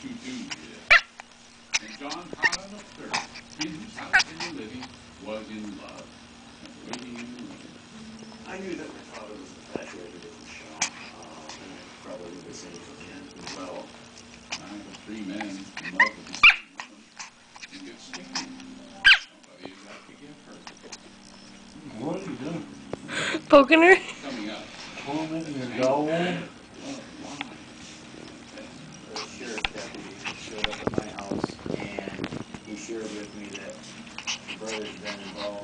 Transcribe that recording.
to do this. And John Connon III, in whose house they were living, was in love. Living in love. I knew that my father was infatuated with Michelle, and I probably would the same for Ken as well. Three men in love with the same woman. You get sticky. Somebody has got to get hurt. What are you doing? Poking her? Coming up. Pulling it in your goal? The sheriff deputy showed up at my house, and he shared with me that the brother's been involved